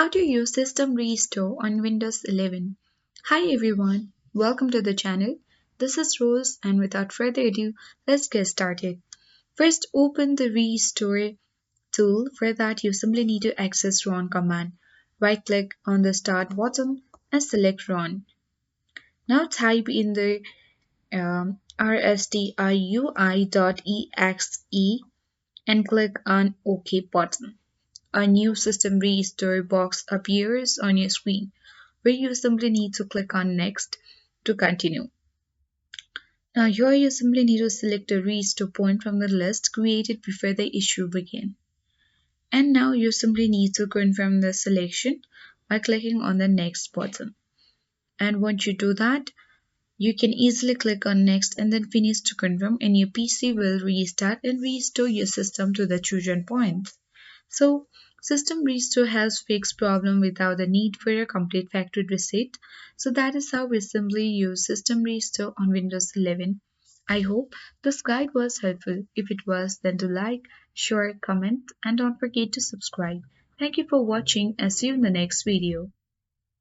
How to use System Restore on Windows 11. Hi everyone, welcome to the channel. This is Rose, and without further ado, let's get started. First, open the Restore tool. For that, you simply need to access Run command. Right click on the Start button and select Run. Now type in the rstiui.exe and click on OK button. A new System Restore box appears on your screen, where you simply need to click on Next to continue. Now here you simply need to select a restore point from the list created before the issue began. And now you simply need to confirm the selection by clicking on the Next button. And once you do that, you can easily click on Next and then Finish to confirm, and your PC will restart and restore your system to the chosen point. So, System Restore has fixed problem without the need for a complete factory reset. So that is how we simply use System Restore on Windows 11. I hope this guide was helpful. If it was, then do like, share, comment, and don't forget to subscribe. Thank you for watching and see you in the next video.